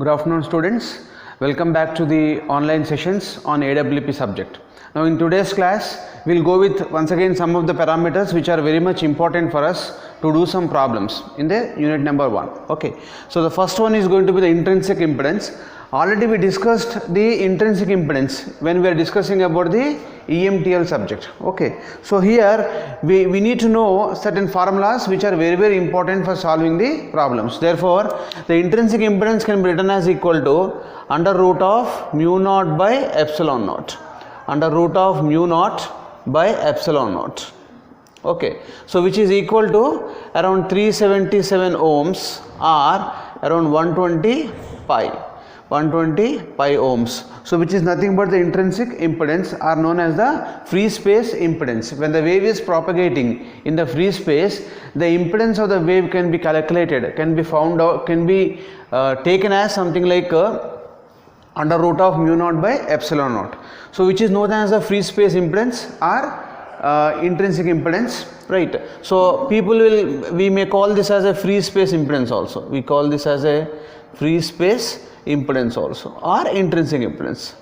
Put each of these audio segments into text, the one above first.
Good afternoon students, welcome back to the online sessions on AWP subject. Now in today's class, we will go with once again some of the parameters which are very much important for us to do some problems in the unit number 1. Okay, so the first one is going to be the intrinsic impedance. Already we discussed the intrinsic impedance when we are discussing about the EMTL subject. Okay, so here we need to know certain formulas which are very important for solving the problems. Therefore, the intrinsic impedance can be written as equal to under root of mu naught by epsilon naught. Under root of mu naught by epsilon naught. Okay, so which is equal to around 377 ohms or around 120 pi ohms. So which is nothing but the intrinsic impedance are known as the free space impedance. When the wave is propagating in the free space, the impedance of the wave can be calculated, can be found out, can be taken as something like under root of mu naught by epsilon naught. So which is known as the free space impedance or intrinsic impedance, right? So we may call this as a free space impedance also. We call this as a free space impedance also or intrinsic impedance.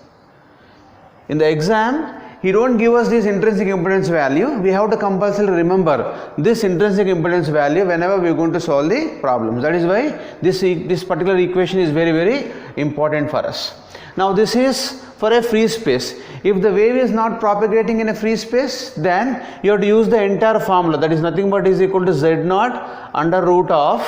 In the exam, he don't give us this intrinsic impedance value. We have to compulsorily remember this intrinsic impedance value whenever we are going to solve the problems. That is why this particular equation is very important for us. Now this is for a free space. If the wave is not propagating in a free space, then you have to use the entire formula, that is nothing but is equal to z naught under root of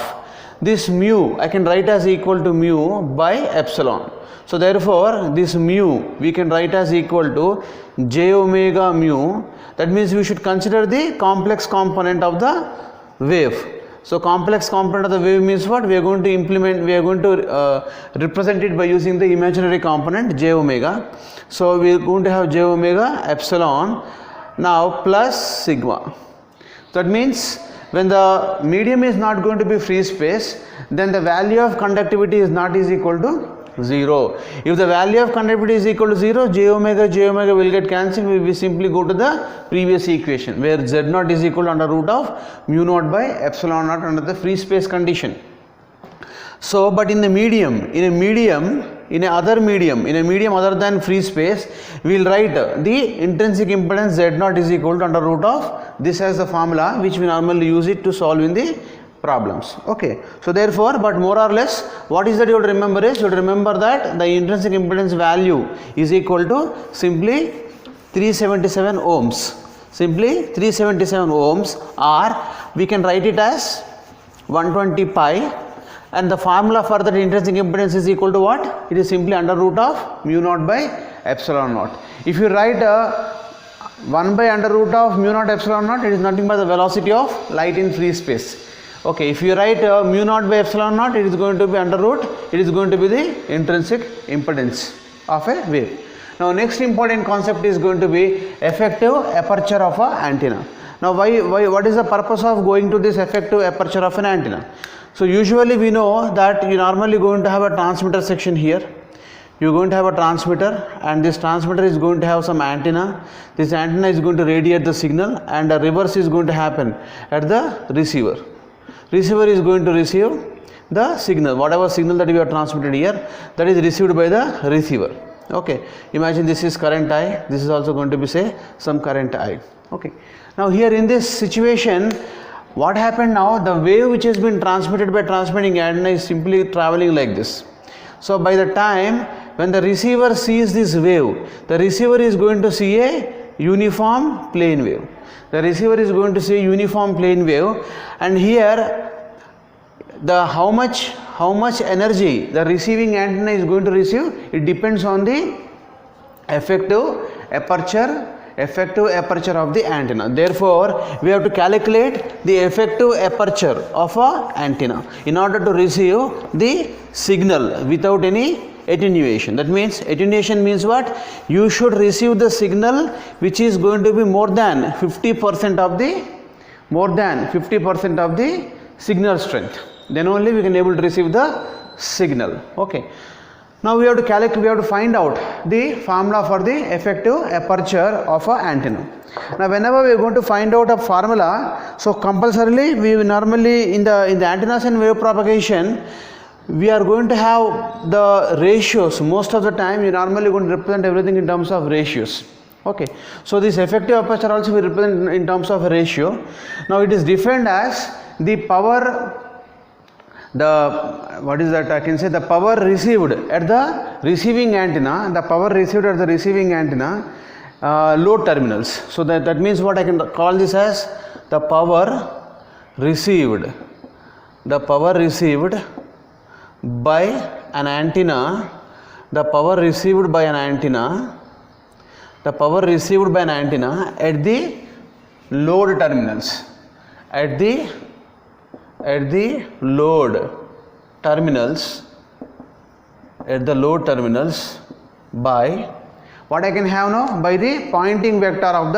this mu. I can write as equal to mu by epsilon. So therefore this mu we can write as equal to j omega mu. That means we should consider the complex component of the wave. So complex component of the wave means what? We are going to represent it by using the imaginary component j omega. So we are going to have j omega epsilon now plus sigma. That means when the medium is not going to be free space, then the value of conductivity is not is equal to 0. If the value of conductivity is equal to 0, j omega will get cancelled. We simply go to the previous equation where z naught is equal to under root of mu naught by epsilon naught under the free space condition. So but in a medium other than free space, we will write the intrinsic impedance z naught is equal to under root of this as the formula which we normally use it to solve in the problems. Okay, so therefore, but more or less what is that you have to remember is, you have to remember that the intrinsic impedance value is equal to simply 377 ohms. Simply 377 ohms, or we can write it as 120 pi. And the formula for that intrinsic impedance is equal to what? It is simply under root of mu naught by epsilon naught. If you write 1 by under root of mu naught epsilon naught, it is nothing but the velocity of light in free space. Okay, if you write mu naught by epsilon naught, it is going to be under root, it is going to be the intrinsic impedance of a wave. Now next important concept is going to be effective aperture of an antenna. Now what is the purpose of going to this effective aperture of an antenna? So usually we know that you normally going to have a transmitter section here. You are going to have a transmitter, and this transmitter is going to have some antenna. This antenna is going to radiate the signal, and the reverse is going to happen at the receiver. Receiver is going to receive the signal, whatever signal that we have transmitted here, that is received by the receiver. Okay, imagine this is current I, this is also going to be say some current I. Okay, now here in this situation, what happened now, the wave which has been transmitted by transmitting antenna is simply traveling like this. So by the time when the receiver sees this wave, the receiver is going to see a uniform plane wave. The receiver is going to see a uniform plane wave, and here the how much energy the receiving antenna is going to receive, it depends on the effective aperture of the antenna. Therefore, we have to calculate the effective aperture of a antenna in order to receive the signal without any attenuation. That means attenuation means what? You should receive the signal which is going to be more than 50% of the signal strength. Then only we can able to receive the signal. Okay. Now we have to find out the formula for the effective aperture of an antenna. Now whenever we are going to find out a formula, so compulsorily we normally in the antennas and wave propagation, we are going to have the ratios. Most of the time you normally going to represent everything in terms of ratios. Okay, so this effective aperture also we represent in terms of a ratio. Now it is defined as the power, what is that, I can say the power received at the receiving antenna, the power received at the receiving antenna load terminals. So that means what I can call this as the power received by an antenna, the power received by an antenna at the load terminals, at the load terminals by what I can have now, by the pointing vector of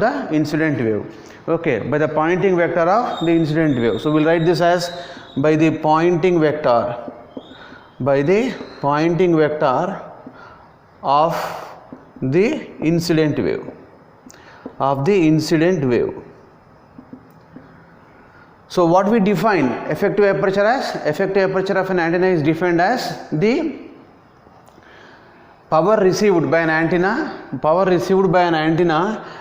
the incident wave. Okay, by the pointing vector of the incident wave. So we'll write this as by the pointing vector of the incident wave. So what we define effective aperture as? Effective aperture of an antenna is defined as the power received by an antenna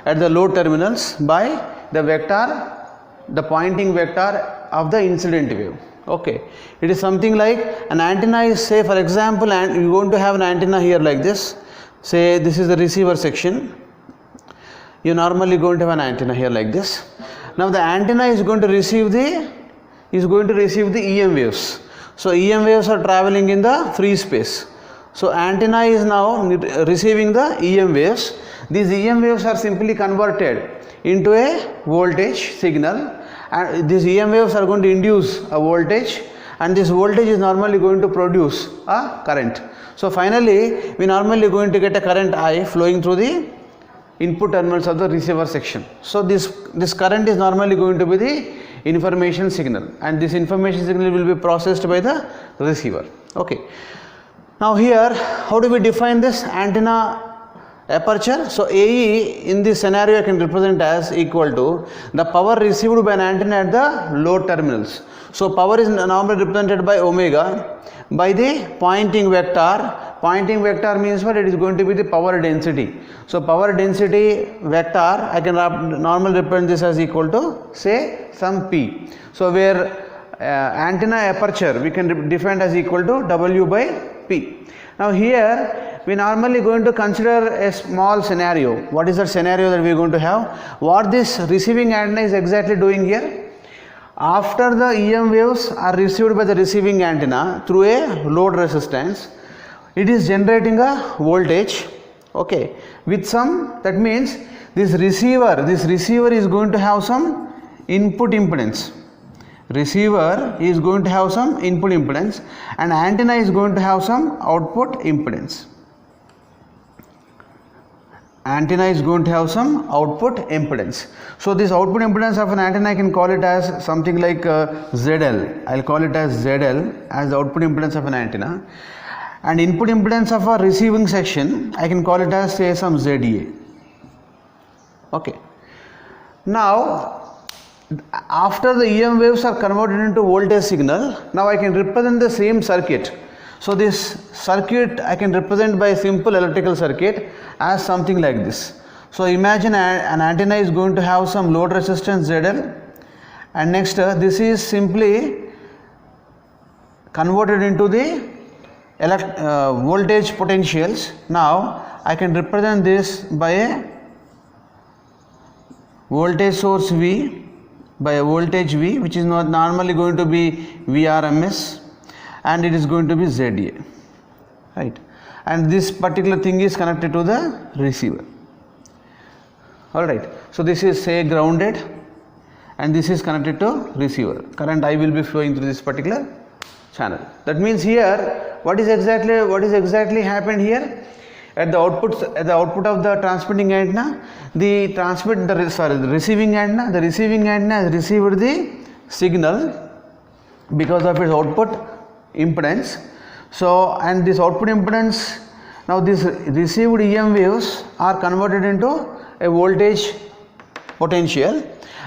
at the load terminals by the pointing vector of the incident wave. Okay, it is something like an antenna is, say for example, and you are going to have an antenna here like this. Say this is the receiver section. You normally going to have an antenna here like this. Now the antenna is going to receive the EM waves. So EM waves are traveling in the free space. So antenna is now receiving the EM waves. These EM waves are simply converted into a voltage signal, and these EM waves are going to induce a voltage, and this voltage is normally going to produce a current. So finally we normally going to get a current I flowing through the input terminals of the receiver section. So this current is normally going to be the information signal, and this information signal will be processed by the receiver. Okay, now here how do we define this antenna aperture? So AE in this scenario I can represent as equal to the power received by an antenna at the load terminals. So power is normally represented by omega by the pointing vector. Pointing vector means what? It is going to be the power density. So power density vector I can normally represent this as equal to, say, some P. So where antenna aperture we can define as equal to W by P. Now here we normally going to consider a small scenario. What is the scenario that we are going to have? What this receiving antenna is exactly doing here? After the EM waves are received by the receiving antenna through a load resistance, it is generating a voltage, okay, with some, that means this receiver is going to have some input impedance. Receiver is going to have some input impedance, and antenna is going to have some output impedance. Antenna is going to have some output impedance. So this output impedance of an antenna I can call it as something like ZL. I'll call it as ZL as the output impedance of an antenna, and input impedance of a receiving section I can call it as, say, some ZA. Okay. Now after the EM waves are converted into voltage signal, now I can represent the same circuit. So this circuit I can represent by a simple electrical circuit as something like this. So imagine an antenna is going to have some load resistance ZL, and next this is simply converted into the voltage potentials. Now I can represent this by a voltage source V, by a voltage V, which is not normally going to be Vrms, and it is going to be ZA, right? And this particular thing is connected to the receiver. All right, so this is, say, grounded, and this is connected to receiver. Current I will be flowing through this particular channel. That means here what is exactly happened here? At the output of the transmitting antenna, the receiving antenna has received the signal because of its output impedance. So, and this output impedance, now this received EM waves are converted into a voltage potential,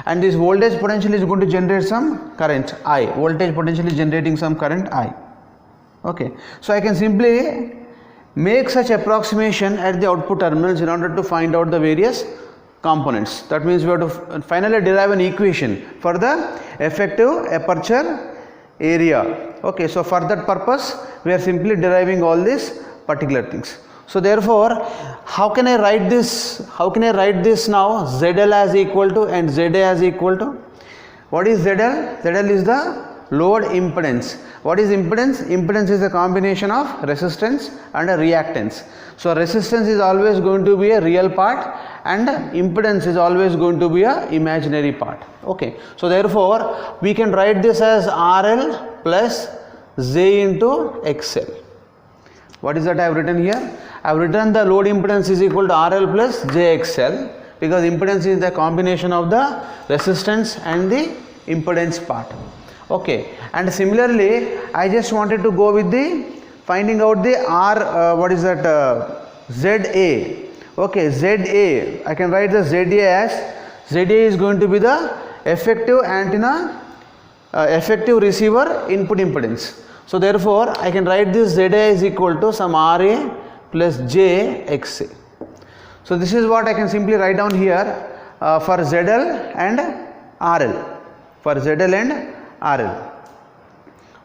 and this voltage potential is going to generate some current I. Voltage potential is generating some current I. Okay, so I can simply make such approximation at the output terminals in order to find out the various components. That means we have to finally derive an equation for the effective aperture area. Okay, so for that purpose we are simply deriving all these particular things. So therefore, how can I write this? How can I write this now? ZL as equal to and ZA as equal to. What is ZL? ZL is the load impedance. What is impedance? Impedance is a combination of resistance and a reactance. So resistance is always going to be a real part and impedance is always going to be a imaginary part. Okay, so therefore we can write this as RL plus Z into XL. What is that I have written here? I have written the load impedance is equal to RL plus JXL, because impedance is the combination of the resistance and the impedance part. Okay, and similarly I just wanted to go with the finding out the ZA. Okay, ZA, I can write the ZA as ZA is going to be the effective antenna, effective receiver input impedance. So therefore I can write this ZA is equal to some RA plus JXA. So this is what I can simply write down here for ZL and RL. For ZL and RL.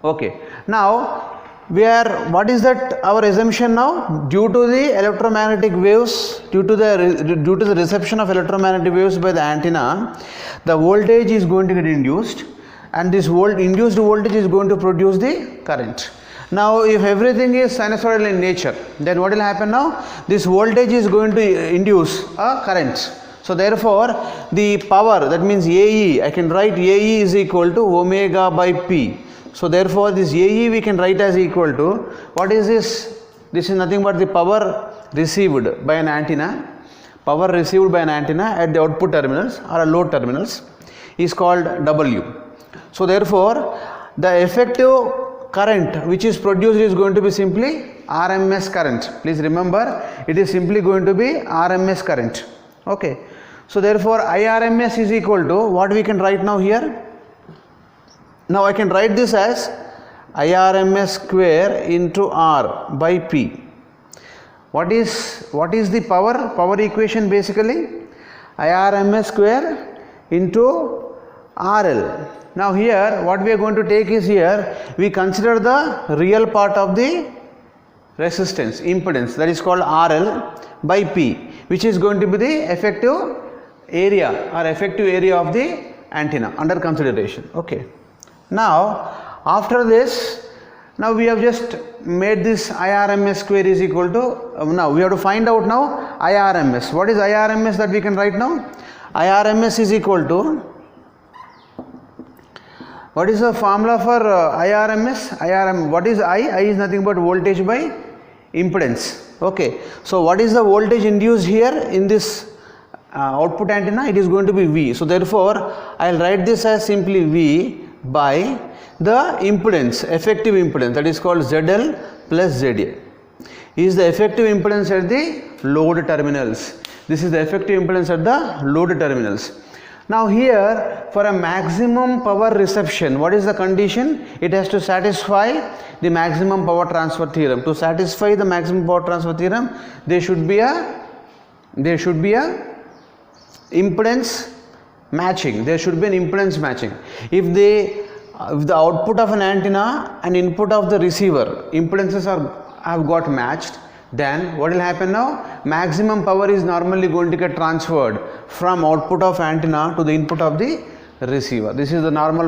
Okay. Now what is that our assumption now? Due to the electromagnetic waves, due to the reception of electromagnetic waves by the antenna, the voltage is going to get induced, and this induced voltage is going to produce the current. Now if everything is sinusoidal in nature, then what will happen now? This voltage is going to induce a current. So therefore the power, that means AE, I can write AE is equal to omega by P. So therefore this AE we can write as equal to, what is this? This is nothing but the power received by an antenna. Power received by an antenna at the output terminals or load terminals is called W. So therefore the effective current which is produced is going to be simply RMS current. Please remember, it is simply going to be RMS current. Okay. So therefore IRMS is equal to what we can write now here. Now I can write this as IRMS square into R by P. What is the power equation basically? IRMS square into RL. Now here what we are going to take is, here we consider the real part of the resistance, impedance, that is called RL by P, which is going to be the effective area or effective area of the antenna under consideration. Okay. Now after this, now we have just made this IRMS square is equal to, now we have to find out now IRMS. What is IRMS that we can write now? IRMS is equal to, what is the formula for IRMS? What is I? I is nothing but voltage by impedance. Okay. So what is the voltage induced here in this output antenna? It is going to be V. So therefore I will write this as simply V by the impedance, effective impedance, that is called ZL plus ZA. Is the effective impedance at the load terminals. This is the effective impedance at the load terminals. Now here, for a maximum power reception, what is the condition? It has to satisfy the maximum power transfer theorem. To satisfy the maximum power transfer theorem, there should be a impedance matching. There should be an impedance matching. If the output of an antenna and input of the receiver impedances have got matched, then what will happen now? Maximum power is normally going to get transferred from output of antenna to the input of the receiver. This is the normal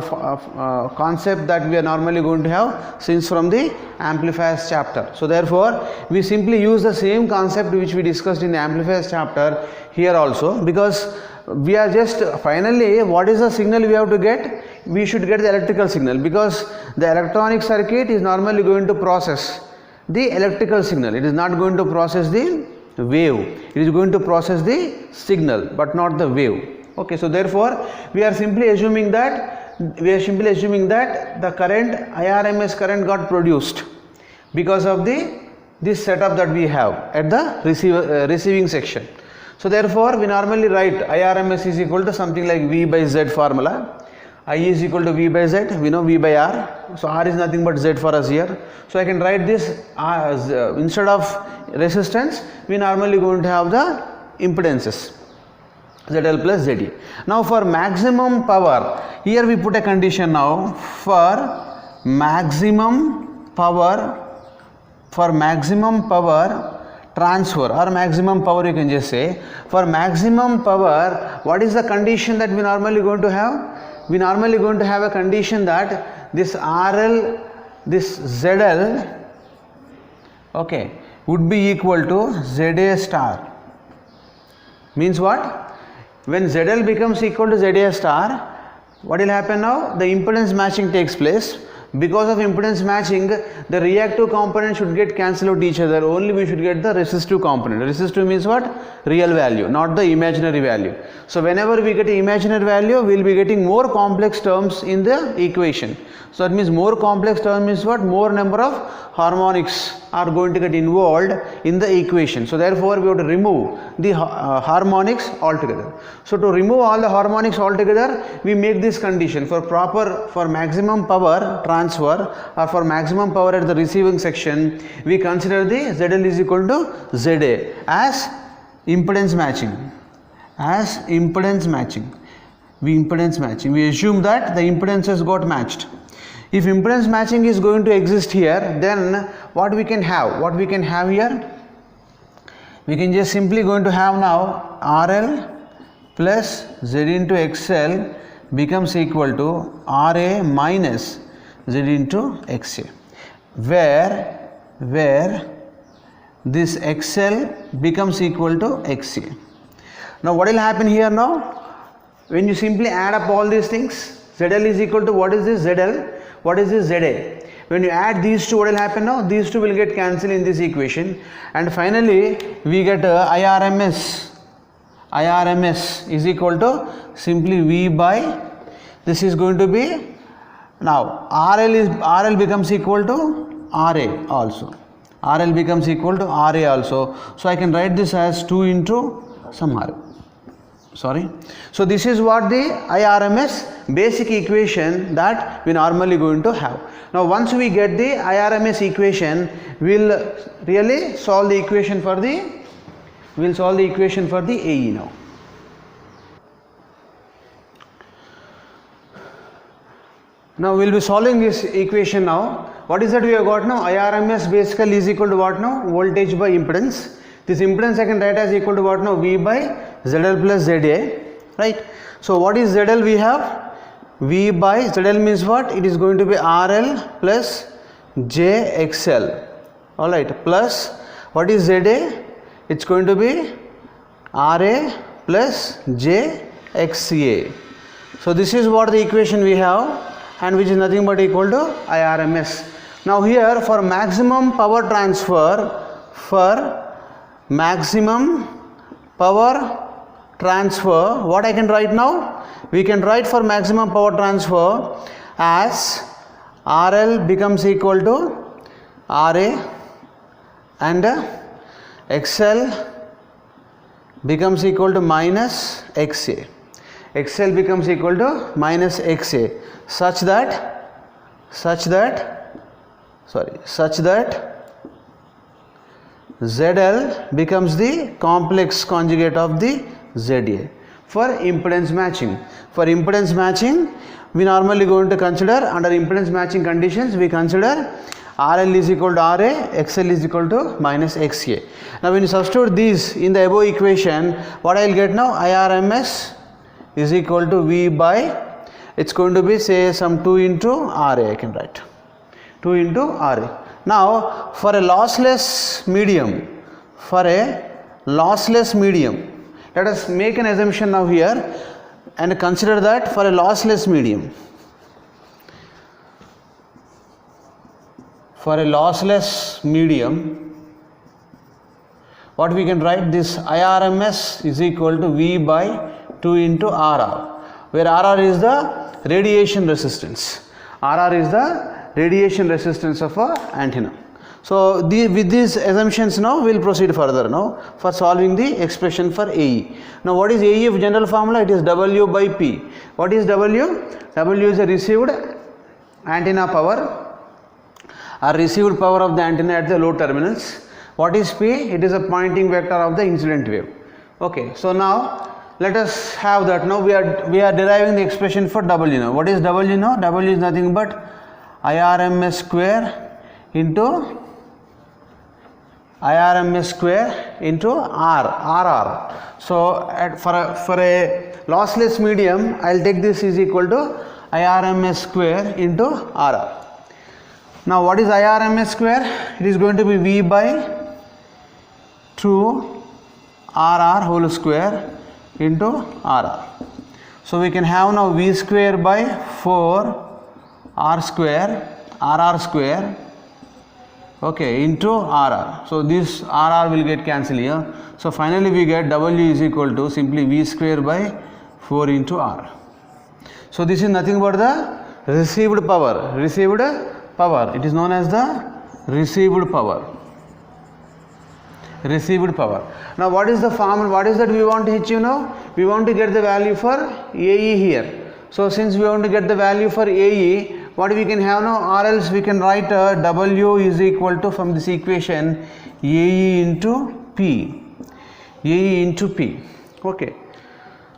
concept that we are normally going to have since from the amplifiers chapter. So therefore we simply use the same concept which we discussed in the amplifiers chapter here also, because we are just finally, what is the signal we have to get? We should get the electrical signal, because the electronic circuit is normally going to process the electrical signal. It is not going to process the wave. It is going to process the signal but not the wave. Okay, so therefore we are simply assuming that the current, IRMS current, got produced because of this setup that we have at the receiving section. So therefore we normally write IRMS is equal to something like V by Z formula. I is equal to V by Z, we know V by R. So R is nothing but Z for us here. So I can write this as instead of resistance, we normally going to have the impedances, ZL plus ZA. Now for maximum power, here we put a condition now for maximum power transfer or maximum power, you can just say. For maximum power, what is the condition that we normally going to have? We normally going to have a condition that this RL, this ZL, okay, would be equal to ZA star. Means what? When ZL becomes equal to ZA star, what will happen now? The impedance matching takes place. Because of impedance matching, the reactive component should get cancelled out each other. Only we should get the resistive component. Resistive means what? Real value, not the imaginary value. So whenever we get an imaginary value, we will be getting more complex terms in the equation. So that means more complex term means what? More number of harmonics are going to get involved in the equation. So therefore we have to remove the harmonics altogether. So to remove all the harmonics altogether, we make this condition for maximum power transfer or for maximum power at the receiving section, we consider the ZL is equal to ZA as impedance matching. We assume that the impedances got matched. If impedance matching is going to exist here, then what we can have? What we can have here? We can just simply going to have now RL plus Z into XL becomes equal to RA minus Z into XA, where this XL becomes equal to XA. Now what will happen here now? When you simply add up all these things, ZL is equal to what is this ZL? What is this ZA? When you add these two, what will happen now? These two will get cancelled in this equation, and finally we get IRMS is equal to simply V by, this is going to be, now RL becomes equal to RA also. RL becomes equal to RA also. So I can write this as 2 into some R. Sorry. So this is what the IRMS basic equation that we normally going to have. Now once we get the IRMS equation, we'll really solve the equation for the AE now. Now we'll be solving this equation now. What is that we have got now? IRMS basically is equal to what now? Voltage by impedance. This impedance I can write as equal to what now? V by ZL plus ZA, right? So what is ZL we have? V by ZL means what? It is going to be RL plus JXL, alright, plus what is ZA? It's going to be RA plus JXA. So this is what the equation we have, and which is nothing but equal to IRMS. Now here for maximum power transfer, what I can write now? We can write for maximum power transfer as RL becomes equal to RA and XL becomes equal to minus XA. XL becomes equal to minus XA such that ZL becomes the complex conjugate of the ZA. For impedance matching, we normally going to consider under impedance matching conditions, we consider RL is equal to RA, XL is equal to minus XA. Now when you substitute these in the above equation, what I will get now? IRMS is equal to V by, it's going to be say some 2 into RA, I can write 2 into RA. Now for a lossless medium, let us make an assumption now here and consider that for a lossless medium, what we can write? This IRMS is equal to V by 2 into RR, where RR is the radiation resistance. RR is the radiation resistance of a antenna. So with these assumptions now we will proceed further now for solving the expression for AE. Now what is AE of general formula? It is W by P. What is W? W is the received antenna power or received power of the antenna at the load terminals. What is P? It is a pointing vector of the incident wave. Okay, so now let us have that. Now we are deriving the expression for W now. What is W now? W is nothing but IRMS square into RR. So for a lossless medium, I will take this is equal to IRMS square into RR. Now what is IRMS square? It is going to be V by 2 RR whole square into RR. So we can have now V square by 4 R square RR square, okay, into RR. So this RR will get cancelled here. So finally we get W is equal to simply V square by 4 into R. So this is nothing but the received power. It is known as the received power. Now what is the formula? What is that we want to achieve now? We want to get the value for AE here. So since we want to get the value for AE, what we can have now, or else we can write W is equal to, from this equation, AE into P. Okay.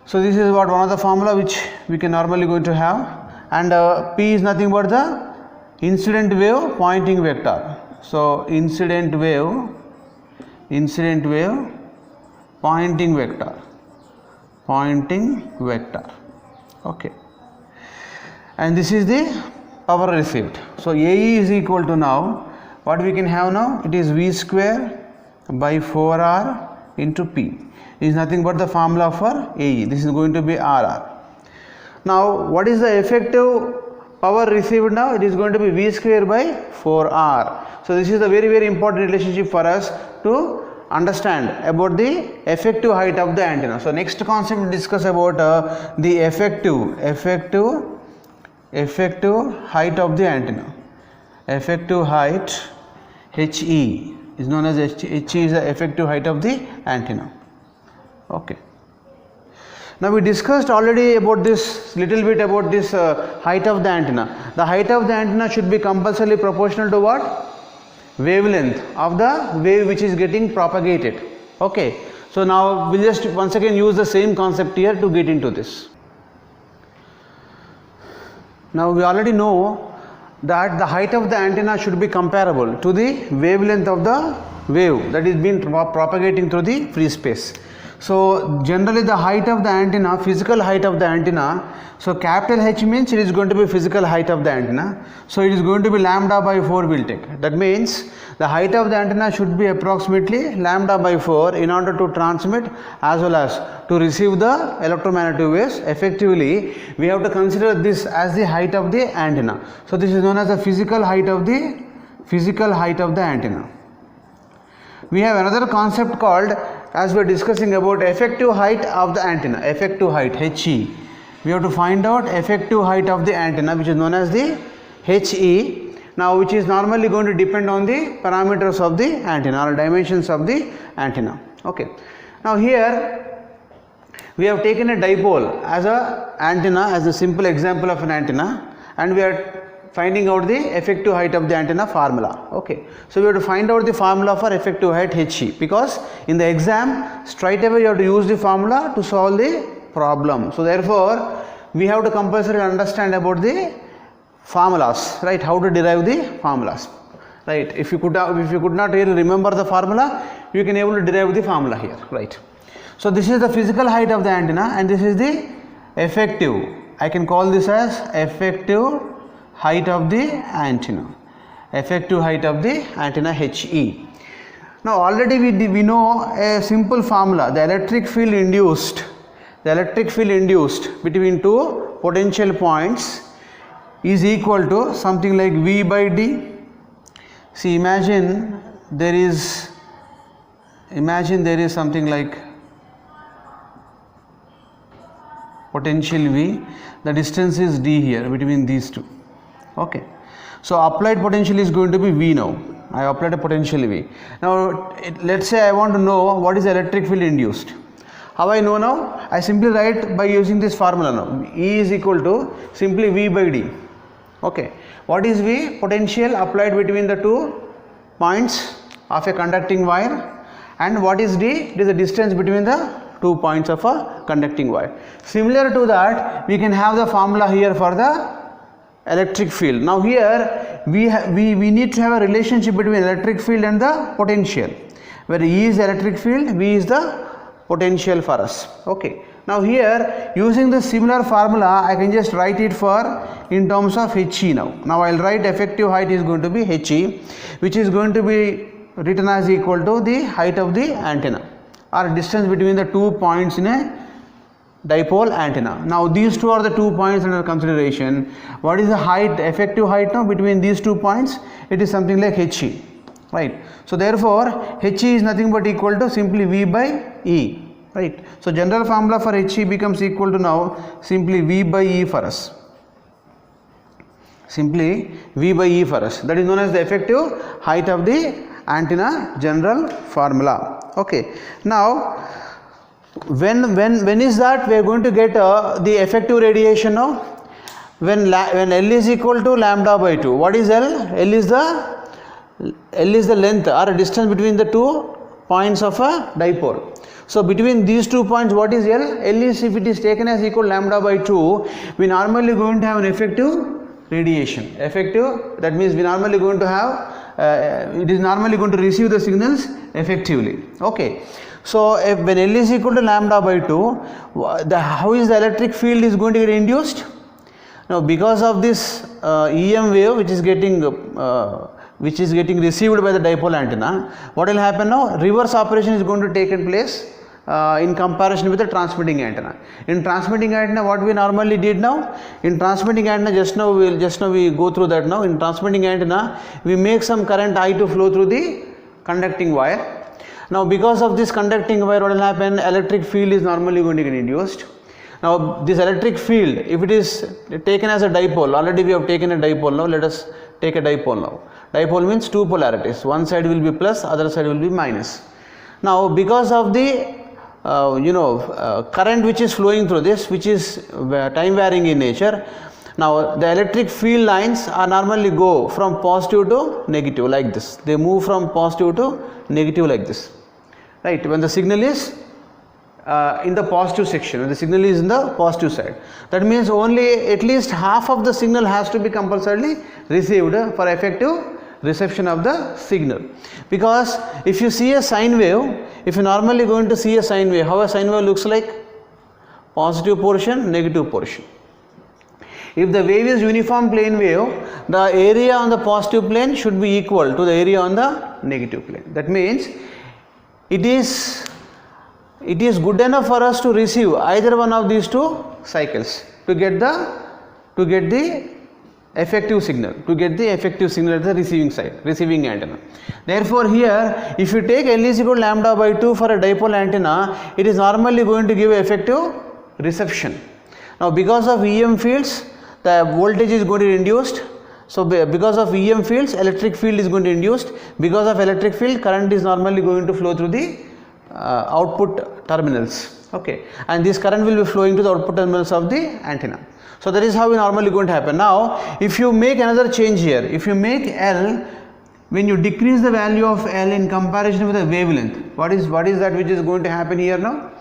So this is what one of the formula which we can normally going to have, and P is nothing but the incident wave pointing vector. So incident wave pointing vector. Okay. And this is the power received. So AE is equal to, now what we can have now, it is V square by 4R into P. It is nothing but the formula for AE. This is going to be RR. Now what is the effective power received now? It is going to be V square by 4R. So this is the very, very important relationship for us to understand about the effective height of the antenna. So next concept we discuss about the effective height of the antenna. Effective height, HE, is known as HE is the effective height of the antenna. Okay. Now we discussed already about this little bit about this height of the antenna. The height of the antenna should be compulsorily proportional to what? Wavelength of the wave which is getting propagated. Okay. So now we'll just once again use the same concept here to get into this. Now we already know that the height of the antenna should be comparable to the wavelength of the wave that is being propagating through the free space. So generally the height of the antenna, physical height of the antenna, so capital H means it is going to be physical height of the antenna. So it is going to be lambda by 4 will take. That means the height of the antenna should be approximately lambda by 4 in order to transmit as well as to receive the electromagnetic waves effectively. We have to consider this as the height of the antenna. So this is known as the physical height of the antenna. We have another concept called, as we are discussing about effective height of the antenna, effective height, HE. We have to find out effective height of the antenna, which is known as the HE, now which is normally going to depend on the parameters of the antenna or dimensions of the antenna. Okay. Now here we have taken a dipole as a antenna, as a simple example of an antenna, and we are finding out the effective height of the antenna formula. Okay. So we have to find out the formula for effective height HE, because in the exam straight away you have to use the formula to solve the problem. So therefore we have to compulsorily understand about the formulas, right? How to derive the formulas, right? If you could not really remember the formula, you can able to derive the formula here, right? So this is the physical height of the antenna, and this is the effective. I can call this as effective height of the antenna. Effective height of the antenna, HE. Now already we know a simple formula. The electric field induced between two potential points is equal to something like V by D. See, imagine there is something like potential V. The distance is D here between these two. Okay. So applied potential is going to be V now. I applied a potential V. Now let's say I want to know what is the electric field induced. How I know now? I simply write by using this formula now. E is equal to simply V by D. Okay. What is V? Potential applied between the 2 points of a conducting wire. And what is D? It is the distance between the 2 points of a conducting wire. Similar to that, we can have the formula here for the electric field. Now here we need to have a relationship between electric field and the potential, where E is the electric field, V is the potential for us. Okay. Now here, using the similar formula, I can just write it for in terms of HE now. Now I will write effective height is going to be HE, which is going to be written as equal to the height of the antenna, or distance between the 2 points in a dipole antenna. Now these two are the 2 points under consideration. What is the height, effective height now between these 2 points? It is something like HE, right? So therefore HE is nothing but equal to simply V by E, right? So general formula for HE becomes equal to now simply V by E for us. Simply V by E for us. That is known as the effective height of the antenna, general formula. Okay. Now when is that we are going to get the effective radiation now? When L is equal to lambda by 2. What is L? L is the length or distance between the 2 points of a dipole. So between these 2 points, what is L? L is, if it is taken as equal lambda by 2, we normally going to have an effective radiation. Effective, that means we normally going to have it is normally going to receive the signals effectively. Okay. So if when L is equal to lambda by 2, how is the electric field is going to get induced? Now because of this EM wave which is getting received by the dipole antenna, what will happen now? Reverse operation is going to take place in comparison with the transmitting antenna. In transmitting antenna, what we normally did now? In transmitting antenna, just now we go through that now. In transmitting antenna, we make some current I to flow through the conducting wire. Now because of this conducting wire, what will happen? Electric field is normally going to get induced. Now this electric field, if it is taken as a dipole, already we have taken a dipole now, let us take a dipole now. Dipole means 2 polarities, one side will be plus, other side will be minus. Now because of the current which is flowing through this, which is time varying in nature, now the electric field lines are normally go from positive to negative like this. They move from positive to negative like this, right? When the signal is in the positive section, when the signal is in the positive side, that means only at least half of the signal has to be compulsorily received for effective reception of the signal. Because if you see a sine wave, if you normally going to see a sine wave, how a sine wave looks like? Positive portion, negative portion. If the wave is uniform plane wave, the area on the positive plane should be equal to the area on the negative plane. That means it is good enough for us to receive either one of these 2 cycles to get the effective signal, at the receiving side, receiving antenna. Therefore here, if you take L is equal to lambda by 2 for a dipole antenna, it is normally going to give effective reception. Now because of EM fields, the voltage is going to be induced. So because of EM fields, electric field is going to be induced. Because of electric field, current is normally going to flow through the output terminals. Okay, and this current will be flowing to the output terminals of the antenna. So that is how it normally going to happen. Now if you make another change here, if you make L, when you decrease the value of L in comparison with the wavelength, what is that which is going to happen here now?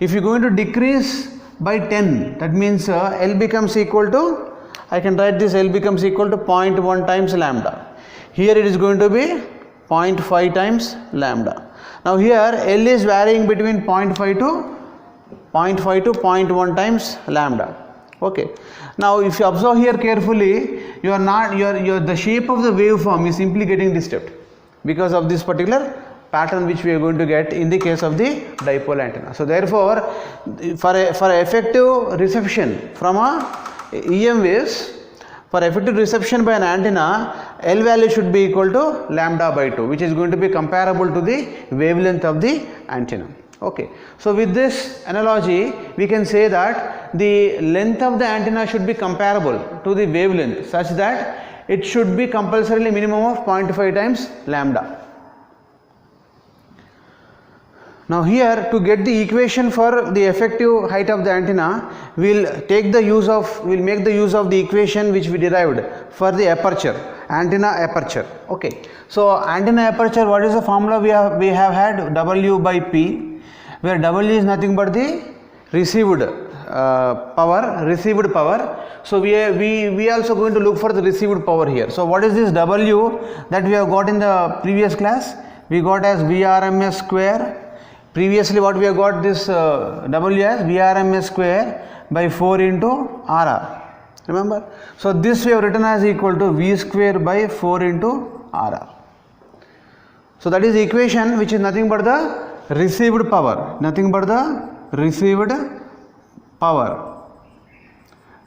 If you are going to decrease by 10, that means L becomes equal to, I can write this, L becomes equal to 0.1 times lambda. Here it is going to be 0.5 times lambda. Now here L is varying between 0.5 to 0.1 times lambda. Okay. Now if you observe here carefully, the shape of the waveform is simply getting disturbed because of this particular pattern which we are going to get in the case of the dipole antenna. So therefore, for effective reception from EM waves, for effective reception by an antenna, L value should be equal to lambda by 2, which is going to be comparable to the wavelength of the antenna. Okay. So with this analogy, we can say that the length of the antenna should be comparable to the wavelength, such that it should be compulsorily minimum of 0.5 times lambda. Now here, to get the equation for the effective height of the antenna, we'll make the use of the equation which we derived for the aperture, antenna aperture. Okay, so antenna aperture, what is the formula we have had? W by P, where W is nothing but the received power. So we also going to look for the received power here. So what is this W that we have got in the previous class? We got as Vrms square. Previously what we have got this W as Vrms square by 4 into Rr. Remember? So this we have written as equal to V square by 4 into Rr. So that is the equation which is nothing but the received power. Nothing but the received power.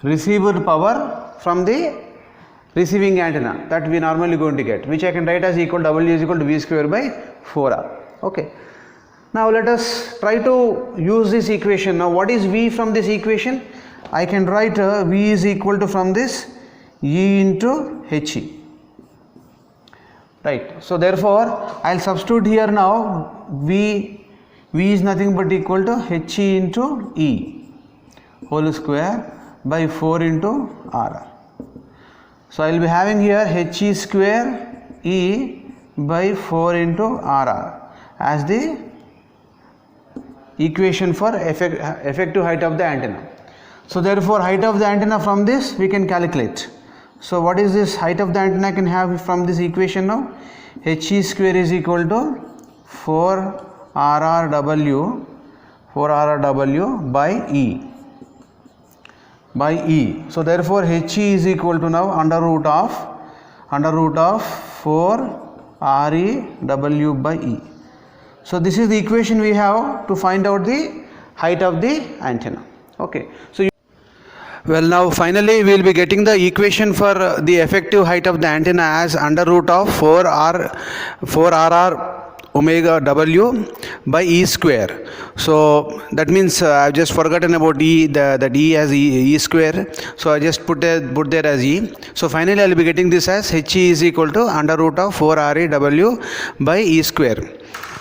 Received power from the receiving antenna that we normally going to get, which I can write as W is equal to V square by 4R. Okay. Now let us try to use this equation. Now what is V from this equation? I can write V is equal to from this E into He. Right. So therefore I will substitute here now V is nothing but equal to He into E whole square by 4 into R. So I will be having here He square E by 4 into RR as the equation for effective height of the antenna. So therefore height of the antenna from this we can calculate. So what is this height of the antenna I can have from this equation now? He square is equal to 4RRW by E. So therefore He is equal to now under root of 4REW by E. So this is the equation we have to find out the height of the antenna. Okay. So well, now finally we will be getting the equation for the effective height of the antenna as under root of 4RR omega W by E square. So that means I have just forgotten about E, that E as E square. So I just put there as E. So finally I will be getting this as He is equal to under root of 4REW by E square.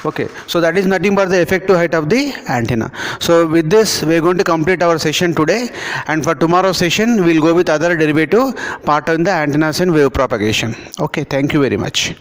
Okay, so that is nothing but the effective height of the antenna. So with this we are going to complete our session today, and for tomorrow's session we will go with other derivative part on the antennas and wave propagation. Okay, thank you very much.